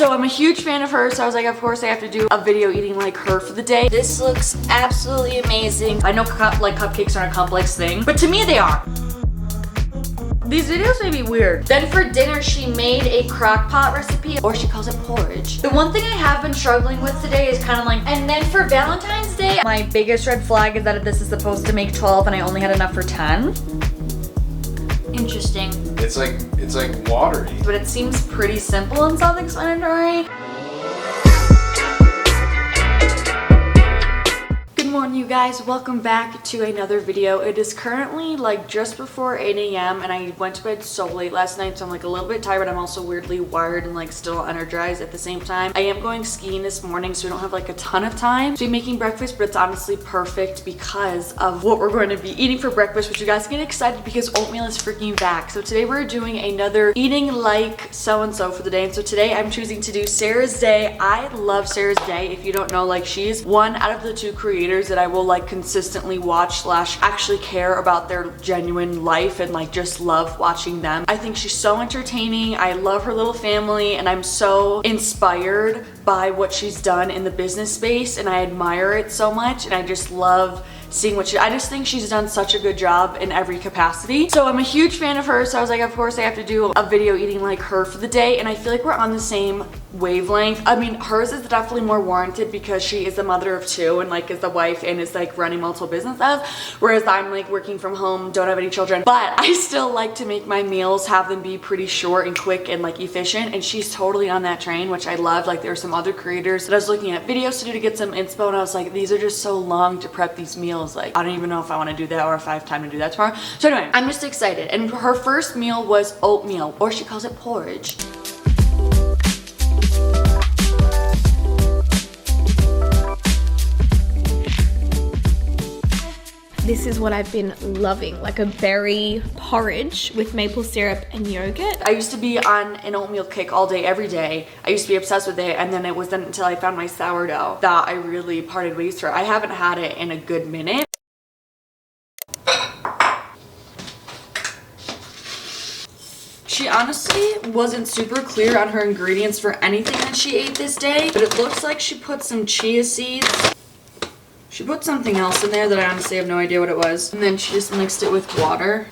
So I'm a huge fan of hers, so I was like, of course I have to do a video eating like her for the day. This looks absolutely amazing. I know like cupcakes aren't a complex thing, but to me they are. These videos may be weird. Then for dinner, she made a crock pot recipe, or she calls it porridge. The one thing I have been struggling with today is kind of like, and then for Valentine's Day, my biggest red flag is that this is supposed to make 12 and I only had enough for 10. Interesting. It's like watery. But it seems pretty simple and self-explanatory. Good morning, you guys. Welcome back to another video. It is currently like just before 8 a.m. and I went to bed so late last night, so I'm like a little bit tired, but I'm also weirdly wired and like still energized at the same time. I am going skiing this morning, so we don't have like a ton of time to be making breakfast, but it's honestly perfect because of what we're going to be eating for breakfast, which you guys get excited because oatmeal is freaking back. So today we're doing another eating like so-and-so for the day. And so today I'm choosing to do Sarah's Day. I love Sarah's Day. If you don't know, like she's one out of the two creators that I will like consistently watch / actually care about their genuine life and like just love watching them. I think she's so entertaining. I love her little family and I'm so inspired by what she's done in the business space and I admire it so much and I just love seeing what I just think she's done such a good job in every capacity. So I'm a huge fan of her, so I was like, of course I have to do a video eating like her for the day, and I feel like we're on the same wavelength. I mean, hers is definitely more warranted because she is the mother of two and like is the wife and is like running multiple businesses, whereas I'm like working from home, don't have any children, but I still like to make my meals, have them be pretty short and quick and like efficient, and she's totally on that train, which I love. Like there are some other creators that I was looking at videos to do to get some inspo, and I was like, these are just so long to prep these meals. Like I don't even know if I want to do that or if I have time to do that tomorrow. So anyway, I'm just excited. And her first meal was oatmeal, or she calls it porridge. This is what I've been loving, like a berry porridge with maple syrup and yogurt. I used to be on an oatmeal kick all day, every day. I used to be obsessed with it, and then it wasn't until I found my sourdough that I really parted ways for. I haven't had it in a good minute. She honestly wasn't super clear on her ingredients for anything that she ate this day, but it looks like she put some chia seeds. She put something else in there that I honestly have no idea what it was. And then she just mixed it with water.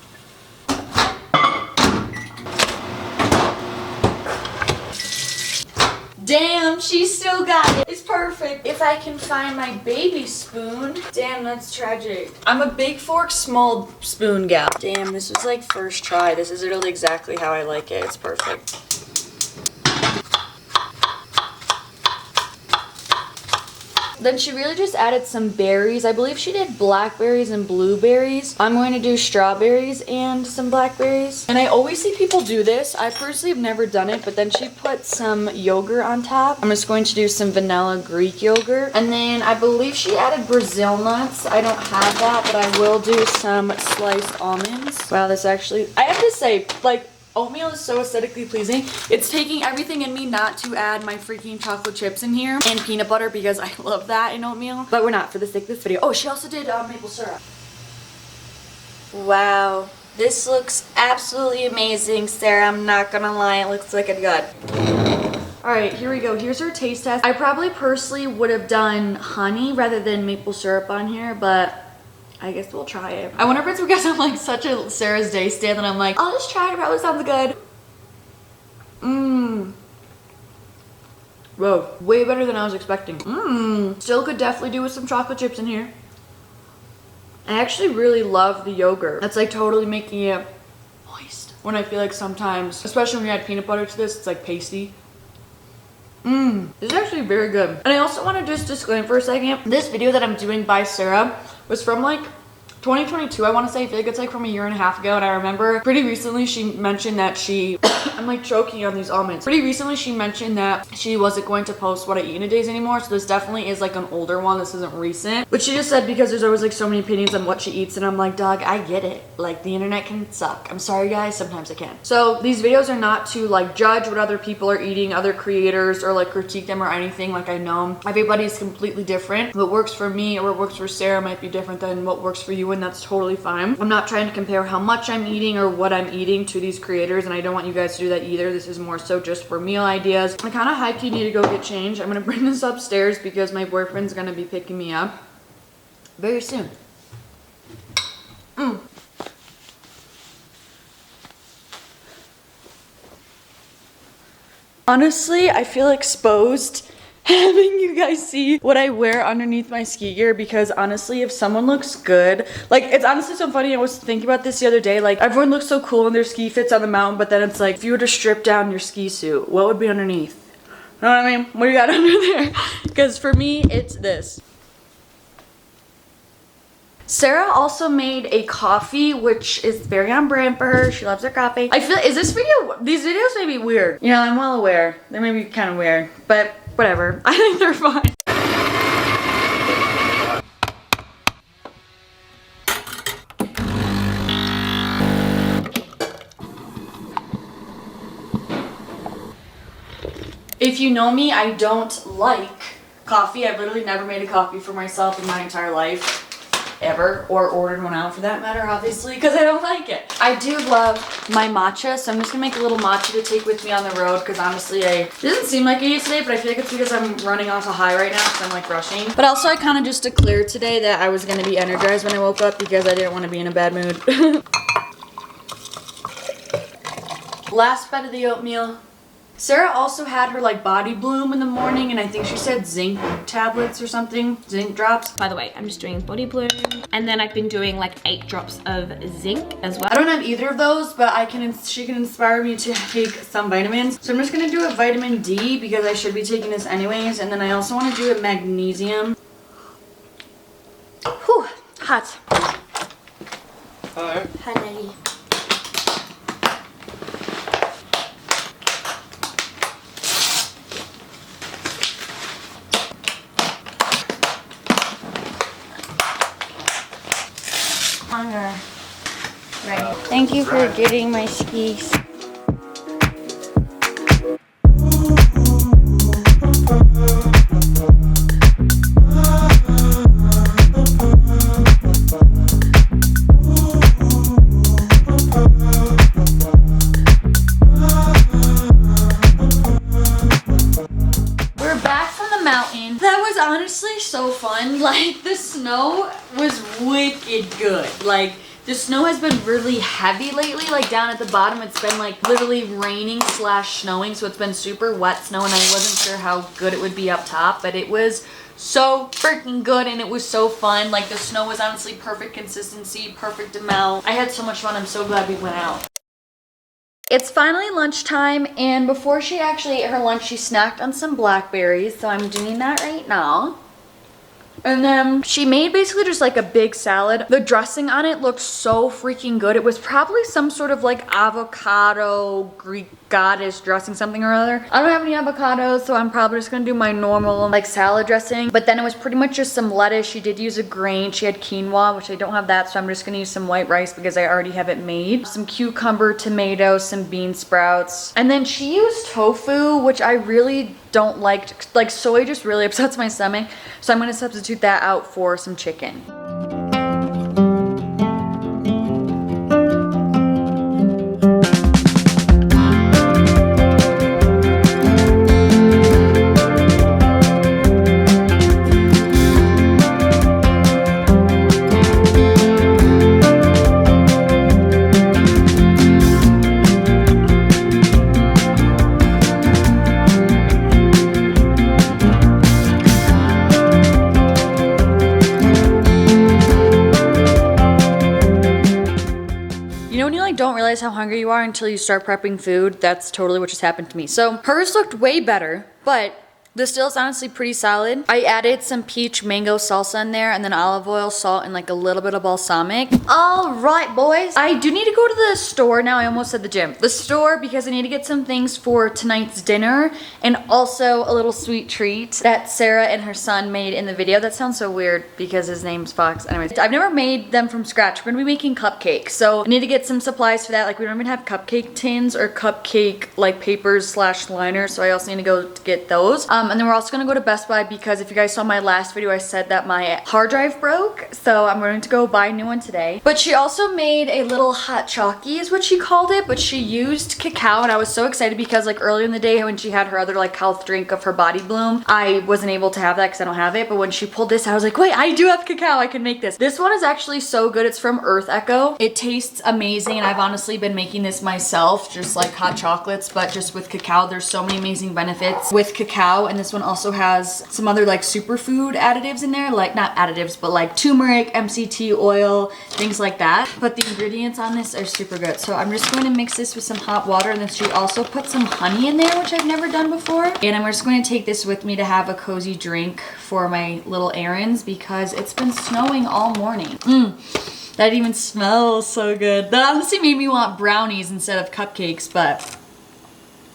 Damn, she still got it. It's perfect. If I can find my baby spoon. Damn, that's tragic. I'm a big fork, small spoon gal. Damn, this was like first try. This is really exactly how I like it. It's perfect. Then she really just added some berries. I believe she did blackberries and blueberries. I'm going to do strawberries and some blackberries. And I always see people do this. I personally have never done it, but then she put some yogurt on top. I'm just going to do some vanilla Greek yogurt. And then I believe she added Brazil nuts. I don't have that, but I will do some sliced almonds. Wow, this actually, I have to say, like, oatmeal is so aesthetically pleasing. It's taking everything in me not to add my freaking chocolate chips in here and peanut butter because I love that in oatmeal. But we're not for the sake of this video. Oh, she also did maple syrup. Wow. This looks absolutely amazing, Sarah. I'm not gonna lie. It looks like a good. Alright, here we go. Here's her taste test. I probably personally would have done honey rather than maple syrup on here, but I guess we'll try it. I wonder if it's because I'm like such a Sarah's Day stan that I'm like, I'll just try it, it probably sounds good. Whoa, way better than I was expecting. Still could definitely do with some chocolate chips in here. I actually really love the yogurt. That's like totally making it moist. When I feel like sometimes, especially when you add peanut butter to this, it's like pasty. This is actually very good. And I also want to just disclaim for a second, this video that I'm doing by Sarah was from like 2022, I want to say. I feel like it's like from a year and a half ago, and I remember pretty recently she mentioned that she I'm like choking on these almonds. Pretty recently she mentioned that she wasn't going to post what I eat in a days anymore, so this definitely is like an older one. This isn't recent, but she just said because there's always like so many opinions on what she eats, and I'm like, dog, I get it. Like the internet can suck. I'm sorry guys, sometimes it can. So these videos are not to like judge what other people are eating, other creators, or like critique them or anything. Like I know everybody's completely different. What works for me or what works for Sarah might be different than what works for you, and that's totally fine. I'm not trying to compare how much I'm eating or what I'm eating to these creators, and I don't want you guys to do that either. This is more so just for meal ideas. I kind of high-key need to go get changed. I'm gonna bring this upstairs because my boyfriend's gonna be picking me up very soon. Honestly, I feel exposed having you guys see what I wear underneath my ski gear, because honestly, if someone looks good, like, it's honestly so funny. I was thinking about this the other day, like, everyone looks so cool in their ski fits on the mountain, but then it's like, if you were to strip down your ski suit, what would be underneath? You know what I mean? What do you got under there? Because for me, it's this. Sarah also made a coffee, which is very on brand for her. She loves her coffee. I feel, these videos may be weird. You know, I'm well aware. They may be kind of weird, but whatever. I think they're fine. If you know me, I don't like coffee. I've literally never made a coffee for myself in my entire life. Ever, or ordered one out for that matter, obviously, because I don't like it. I do love my matcha, so I'm just gonna make a little matcha to take with me on the road, because honestly, it doesn't seem like it is today, but I feel like it's because I'm running off a high right now, because I'm like rushing. But also, I kind of just declared today that I was gonna be energized when I woke up because I didn't want to be in a bad mood. Last bite of the oatmeal. Sarah also had her like body bloom in the morning, and I think she said zinc tablets or something, zinc drops. By the way, I'm just doing body bloom, and then I've been doing like 8 drops of zinc as well. I don't have either of those, but she can inspire me to take some vitamins. So I'm just gonna do a vitamin D because I should be taking this anyways, and then I also want to do a magnesium. Whew, hot. Hello. Hi, Nelly. Right. Thank you for getting my skis. We're back from the mountain. That was honestly so fun. Like, the snow was wicked good. Like, the snow has been really heavy lately. Like, down at the bottom, it's been like literally raining / snowing. So it's been super wet snow, and I wasn't sure how good it would be up top, but it was so freaking good, and it was so fun. Like, the snow was honestly perfect consistency, perfect amount. I had so much fun. I'm so glad we went out. It's finally lunchtime, and before she actually ate her lunch, she snacked on some blackberries, so I'm doing that right now. And then she made basically just like a big salad. The dressing on it looked so freaking good. It was probably some sort of like avocado Greek goddess dressing, something or other. I don't have any avocados, so I'm probably just gonna do my normal like salad dressing. But then it was pretty much just some lettuce. She did use a grain. She had quinoa, which I don't have that, so I'm just gonna use some white rice because I already have it made. Some cucumber, tomato, some bean sprouts. And then she used tofu, which I really don't like. Like, soy just really upsets my stomach. So I'm gonna substitute that out for some chicken. Don't realize how hungry you are until you start prepping food. That's totally what just happened to me. So hers looked way better, but the still is honestly pretty solid. I added some peach mango salsa in there, and then olive oil, salt, and like a little bit of balsamic. All right, boys. I do need to go to the store now. I almost said the gym. The store, because I need to get some things for tonight's dinner, and also a little sweet treat that Sarah and her son made in the video. That sounds so weird because his name's Fox. Anyways, I've never made them from scratch. We're gonna be making cupcakes, so I need to get some supplies for that. Like, we don't even have cupcake tins or cupcake like papers / liners, so I also need to go to get those. And then we're also gonna go to Best Buy because if you guys saw my last video, I said that my hard drive broke. So I'm going to go buy a new one today. But she also made a little hot Choccy is what she called it, but she used cacao, and I was so excited because like earlier in the day when she had her other like health drink of her Body Bloom, I wasn't able to have that because I don't have it. But when she pulled this, I was like, wait, I do have cacao. I can make this. This one is actually so good. It's from Earth Echo. It tastes amazing, and I've honestly been making this myself, just like hot chocolates, but just with cacao. There's so many amazing benefits with cacao, and this one also has some other like superfood additives in there, like not additives, but like turmeric, MCT oil, things like that. But the ingredients on this are super good. So I'm just going to mix this with some hot water, and then she also put some honey in there, which I've never done before. And I'm just going to take this with me to have a cozy drink for my little errands because it's been snowing all morning. That even smells so good. That honestly made me want brownies instead of cupcakes, but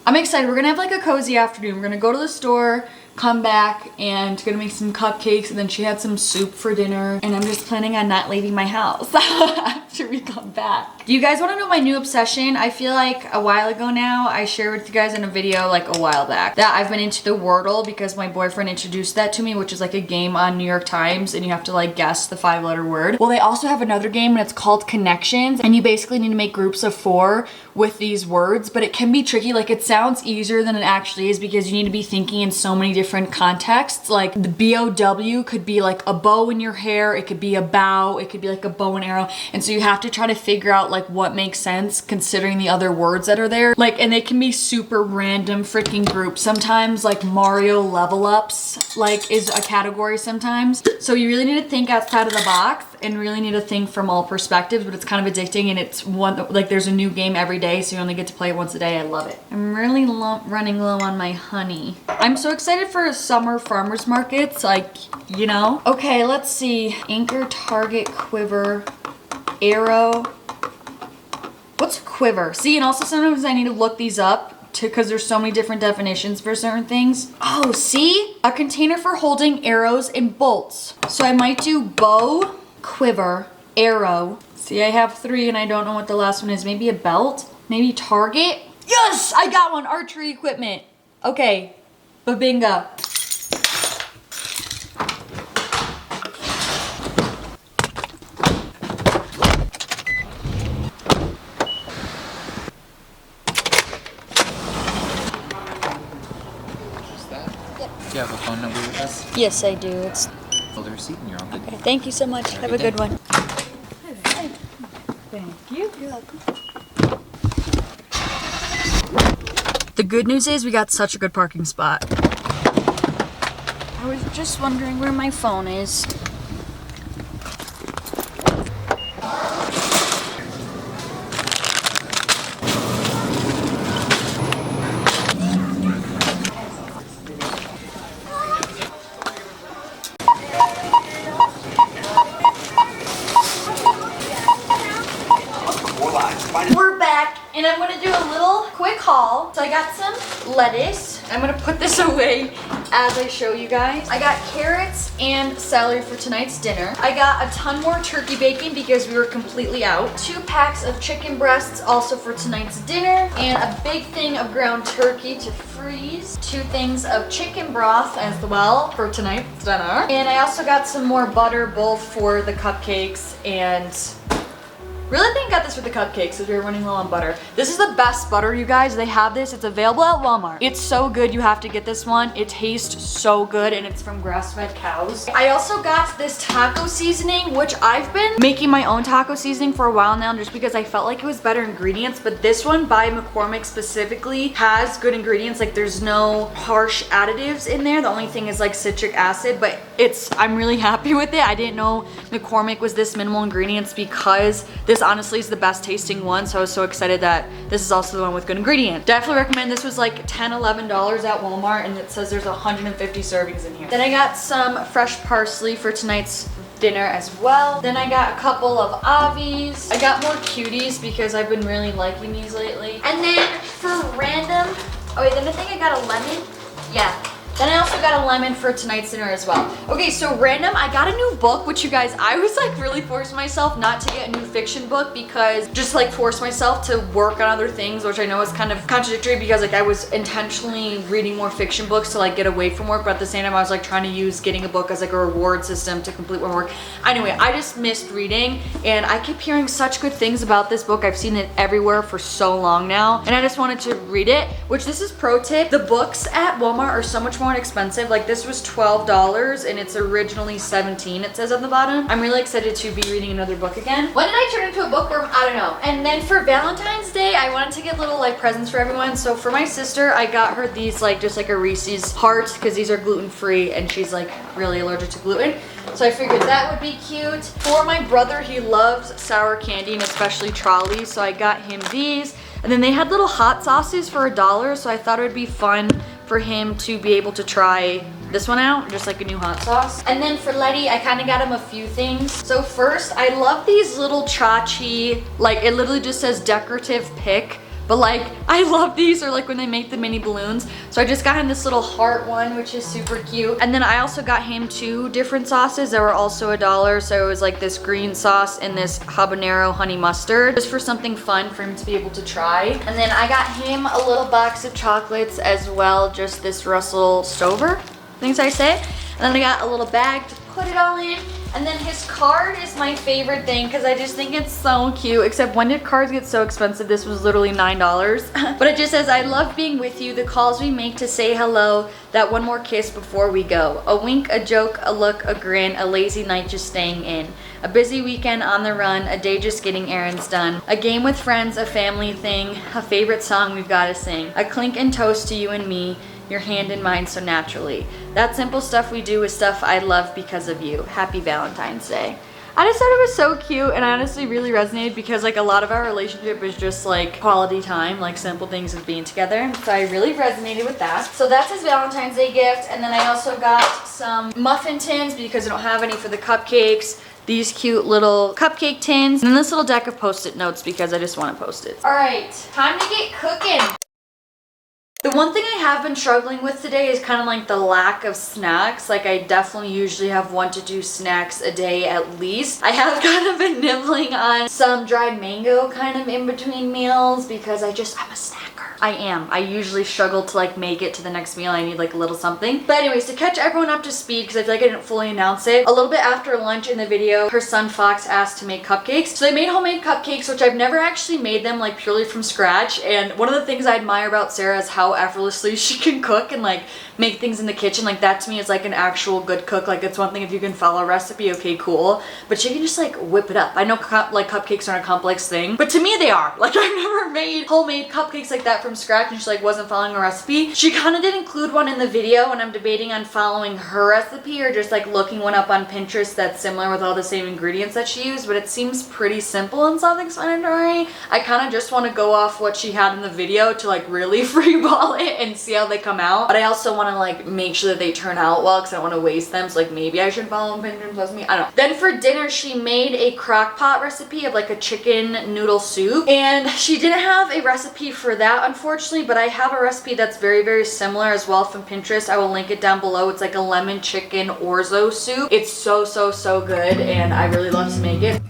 I'm excited. We're gonna have like a cozy afternoon. We're gonna go to the store, come back, and gonna make some cupcakes, and then she had some soup for dinner, and I'm just planning on not leaving my house after we come back. Do you guys want to know my new obsession? I feel like a while ago now, I shared with you guys in a video like a while back that I've been into the Wordle because my boyfriend introduced that to me, which is like a game on New York Times, and you have to like guess the 5-letter word. Well, they also have another game, and it's called Connections, and you basically need to make groups of 4 with these words, but it can be tricky. Like it sounds easier than it actually is because you need to be thinking in so many different contexts. Like the BOW could be like a bow in your hair, it could be a bow, it could be like a bow and arrow, and so you have to try to figure out like what makes sense considering the other words that are there. Like, and they can be super random freaking groups. Sometimes like Mario level ups like is a category sometimes. So you really need to think outside of the box and really need to think from all perspectives, but it's kind of addicting, and it's one like there's a new game every day, so you only get to play it once a day. I love it. I'm really running low on my honey. I'm so excited for summer farmers markets, like, you know. Okay, let's see. Anchor, target, quiver, arrow. What's quiver? See, and also sometimes I need to look these up because there's so many different definitions for certain things. Oh, see? A container for holding arrows and bolts. So I might do bow, quiver, arrow. See, I have 3 and I don't know what the last one is. Maybe a belt? Maybe target? Yes! I got one! Archery equipment. Okay. Babinga. Do you have a phone number with us? Yes, I do. It's Hold the receipt and you're all good. okay. Thank you so much. Have a good one. Thank you. You're welcome. The good news is we got such a good parking spot. I was just wondering where my phone is. We're back, and I'm gonna do a little quick haul. So I got some lettuce. I'm gonna put this away as I show you guys. I got carrots and celery for tonight's dinner. I got a ton more turkey bacon because we were completely out. 2 packs of chicken breasts also for tonight's dinner, and a big thing of ground turkey to freeze. 2 things of chicken broth as well for tonight's dinner. And I also got some more butter both for the cupcakes and really think I got this with the cupcakes because we were running low on butter. This is the best butter, you guys. They have this. It's available at Walmart. It's so good. You have to get this one. It tastes so good, and it's from grass-fed cows. I also got this taco seasoning, which I've been making my own taco seasoning for a while now just because I felt like it was better ingredients, but this one by McCormick specifically has good ingredients. Like there's no harsh additives in there. The only thing is like citric acid, but I'm really happy with it. I didn't know McCormick was this minimal ingredients because this honestly is the best tasting one, so I was so excited that this is also the one with good ingredients. Definitely recommend. This was like $10, $11 at Walmart, and it says there's 150 servings in here. Then I got some fresh parsley for tonight's dinner as well. Then I got a couple of Avis. I got more cuties because I've been really liking these lately. And then for random, oh wait, then I think I got a lemon. Yeah. Then I also got a lemon for tonight's dinner as well. Okay, so random, I got a new book, which you guys, I was like really forcing myself not to get a new fiction book because just like force myself to work on other things, which I know is kind of contradictory because like I was intentionally reading more fiction books to like get away from work, but at the same time I was like trying to use getting a book as like a reward system to complete more work. Anyway, I just missed reading and I keep hearing such good things about this book. I've seen it everywhere for so long now and I just wanted to read it, which this is pro tip. The books at Walmart are so much more expensive. Like this was $12 and it's originally $17, it says on the bottom. I'm really excited to be reading another book again. When did I turn into a bookworm? I don't know. And then for Valentine's Day, I wanted to get little like presents for everyone. So for my sister, I got her these like just like a Reese's heart because these are gluten-free and she's like really allergic to gluten. So I figured that would be cute. For my brother, he loves sour candy and especially trolleys. So I got him these. And then they had little hot sauces for $1. So I thought it would be fun for him to be able to try this one out, just like a new hot sauce. And then for Letty, I kind of got him a few things. So first, I love these little Choccy, like it literally just says decorative pick, but like I love these, or like when they make the mini balloons. So I just got him this little heart one, which is super cute. And then I also got him 2 different sauces that were also $1. So it was like this green sauce and this habanero honey mustard, just for something fun for him to be able to try. And then I got him a little box of chocolates as well, just this Russell Stover, things I say. And then I got a little bag to put it all in. And then his card is my favorite thing because I just think it's so cute. Except when did cards get so expensive? This was literally $9. But it just says, I love being with you. The calls we make to say hello. That one more kiss before we go. A wink, a joke, a look, a grin. A lazy night just staying in. A busy weekend on the run. A day just getting errands done. A game with friends, a family thing. A favorite song we've got to sing. A clink and toast to you and me. Your hand in mine so naturally. That simple stuff we do is stuff I love because of you. Happy Valentine's Day. I just thought it was so cute and honestly really resonated because like a lot of our relationship is just like quality time, like simple things of being together. So I really resonated with that. So that's his Valentine's Day gift. And then I also got some muffin tins because I don't have any for the cupcakes. These cute little cupcake tins. And then this little deck of Post-it notes because I just want to post it. All right, time to get cooking. The one thing I have been struggling with today is kind of like the lack of snacks. Like I definitely usually have 1 to 2 snacks a day at least. I have kind of been nibbling on some dried mango kind of in between meals because I'm a snacker. I am. I usually struggle to like make it to the next meal. I need like a little something. But anyways, to catch everyone up to speed, because I feel like I didn't fully announce it, a little bit after lunch in the video, her son Fox asked to make cupcakes. So they made homemade cupcakes, which I've never actually made them like purely from scratch. And one of the things I admire about Sarah is how effortlessly she can cook and like make things in the kitchen. Like that to me is like an actual good cook. Like it's one thing if you can follow a recipe, okay, cool. But she can just like whip it up. I know like cupcakes aren't a complex thing, but to me they are. Like I've never made homemade cupcakes like that from scratch and she like wasn't following a recipe. She kind of did include one in the video and I'm debating on following her recipe or just like looking one up on Pinterest that's similar with all the same ingredients that she used, but it seems pretty simple and self-explanatory. I kind of just want to go off what she had in the video to like really freeball it and see how they come out. But I also want to like make sure that they turn out well because I don't want to waste them. So like maybe I should follow Pinterest with me. I don't know. Then for dinner, she made a crock pot recipe of like a chicken noodle soup. And she didn't have a recipe for that, unfortunately, but I have a recipe that's very, very similar as well from Pinterest. I will link it down below. It's like a lemon chicken orzo soup. It's so, so, so good. And I really love to make it.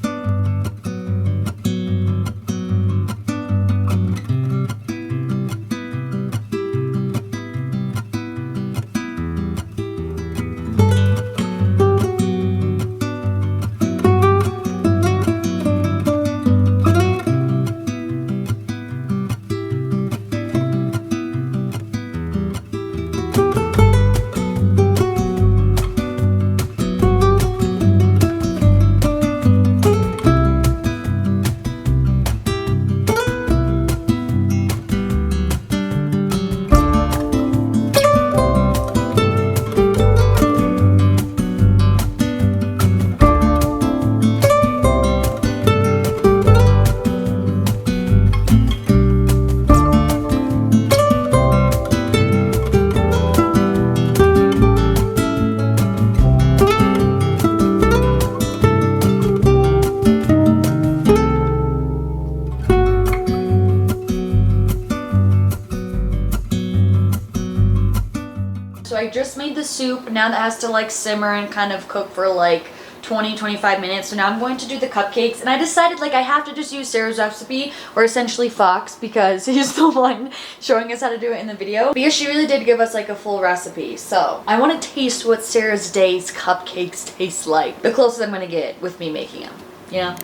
So I just made the soup. Now that has to like simmer and kind of cook for like 20-25 minutes. So now I'm going to do the cupcakes, and I decided like I have to just use Sarah's recipe, or essentially Fox, because he's the one showing us how to do it in the video, because she really did give us like a full recipe. So I want to taste what Sarah's Day's cupcakes taste like, the closest I'm gonna get with me making them, you know.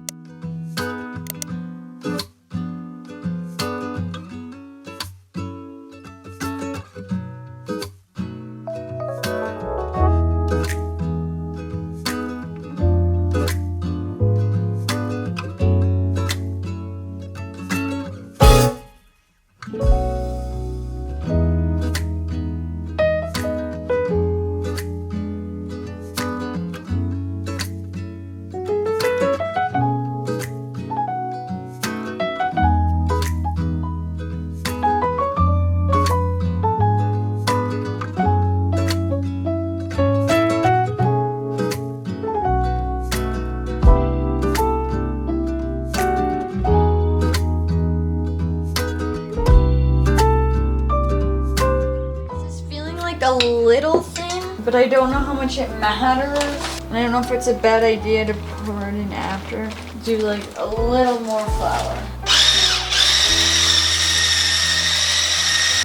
A little thin, but I don't know how much it matters, and I don't know if it's a bad idea to pour it in after. Do like a little more flour.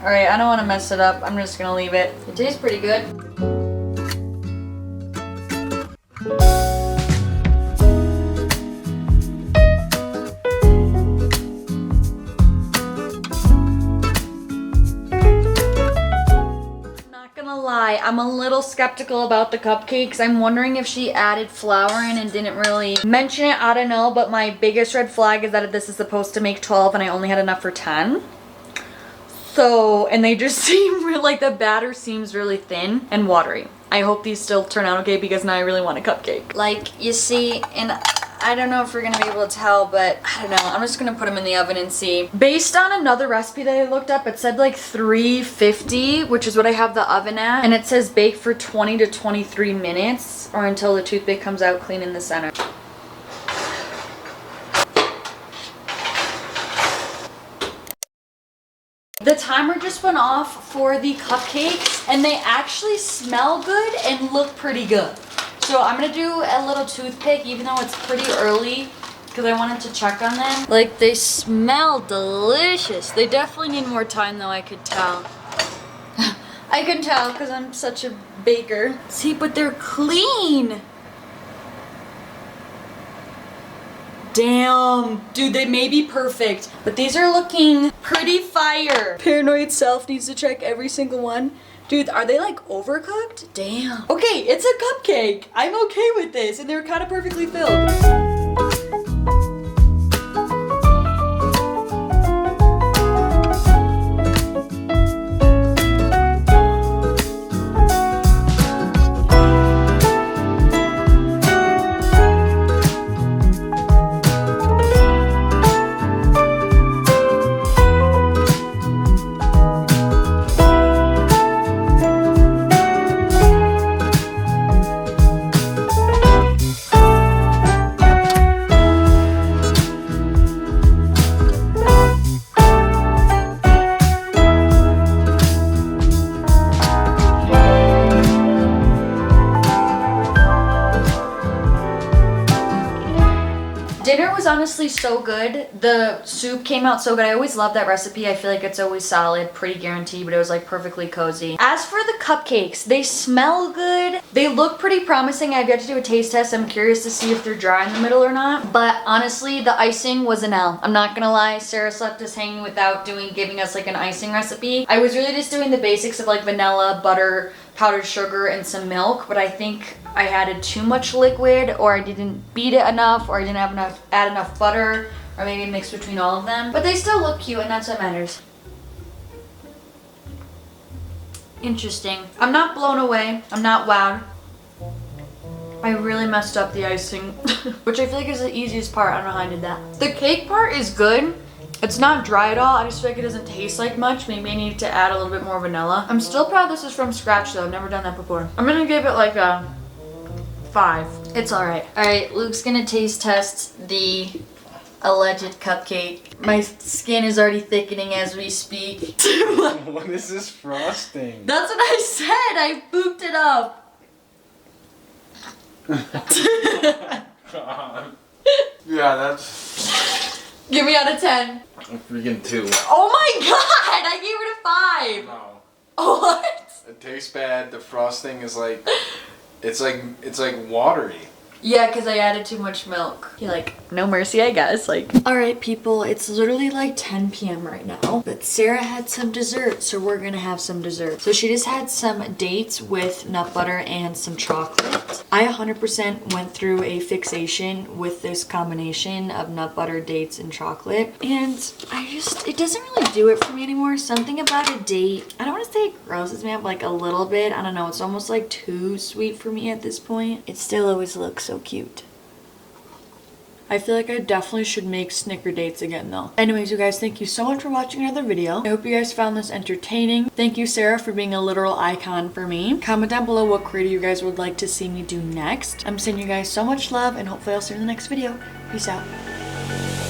Alright, I don't want to mess it up. I'm just gonna leave it. It tastes pretty good. I'm a little skeptical about the cupcakes. I'm wondering if she added flour in and didn't really mention it. I don't know, but my biggest red flag is that this is supposed to make 12 and I only had enough for 10. So, and they just seem real, like the batter seems really thin and watery. I hope these still turn out okay, because now I really want a cupcake. Like, you see, and I don't know if we're gonna be able to tell, but I don't know. I'm just gonna put them in the oven and see. Based on another recipe that I looked up, it said like 350, which is what I have the oven at. And it says bake for 20 to 23 minutes, or until the toothpick comes out clean in the center. The timer just went off for the cupcakes, and they actually smell good and look pretty good. So I'm gonna do a little toothpick, even though it's pretty early, because I wanted to check on them. Like, they smell delicious. They definitely need more time though, I could tell. I can tell because I'm such a baker. See, but they're clean. Damn, dude, they may be perfect, but these are looking pretty fire. Paranoid self needs to check every single one. Dude, are they like overcooked? Damn. Okay, it's a cupcake. I'm okay with this, and they're kind of perfectly filled. Dinner was honestly so good. The soup came out so good. I always love that recipe. I feel like it's always solid, pretty guaranteed, but it was like perfectly cozy. As for the cupcakes, they smell good. They look pretty promising. I've yet to do a taste test. I'm curious to see if they're dry in the middle or not. But honestly, the icing was an L. I'm not gonna lie. Sarah left us hanging without giving us like an icing recipe. I was really just doing the basics of like vanilla, butter, powdered sugar, and some milk, but I think I added too much liquid, or I didn't beat it enough, or I didn't have add enough butter, or maybe mix between all of them. But they still look cute, and that's what matters. Interesting. I'm not blown away. I'm not wowed. I really messed up the icing, which I feel like is the easiest part. I don't know how I did that. The cake part is good. It's not dry at all. I just feel like it doesn't taste like much. Maybe I need to add a little bit more vanilla. I'm still proud this is from scratch though. I've never done that before. I'm gonna give it like a 5. It's alright. Alright, Luke's gonna taste test the alleged cupcake. My skin is already thickening as we speak. What is this frosting? That's what I said. I booped it up. God. Yeah, that's Give me out of 10. a freaking 2. Oh my god! I gave it a 5. No. What? It tastes bad. The frosting is like, it's like watery. Yeah, because I added too much milk. You're like, no mercy, I guess. Like, alright, people, it's literally like 10 p.m. right now. But Sarah had some dessert, so we're gonna have some dessert. So she just had some dates with nut butter and some chocolate. I 100% went through a fixation with this combination of nut butter, dates, and chocolate. And it doesn't really do it for me anymore. Something about a date, I don't want to say it grosses me up like a little bit. I don't know, it's almost like too sweet for me at this point. It still always looks so cute. I feel like I definitely should make Snicker dates again though. Anyways, you guys, thank you so much for watching another video. I hope you guys found this entertaining. Thank you, Sarah, for being a literal icon for me. Comment down below what creator you guys would like to see me do next. I'm sending you guys so much love, and hopefully I'll see you in the next video. Peace out.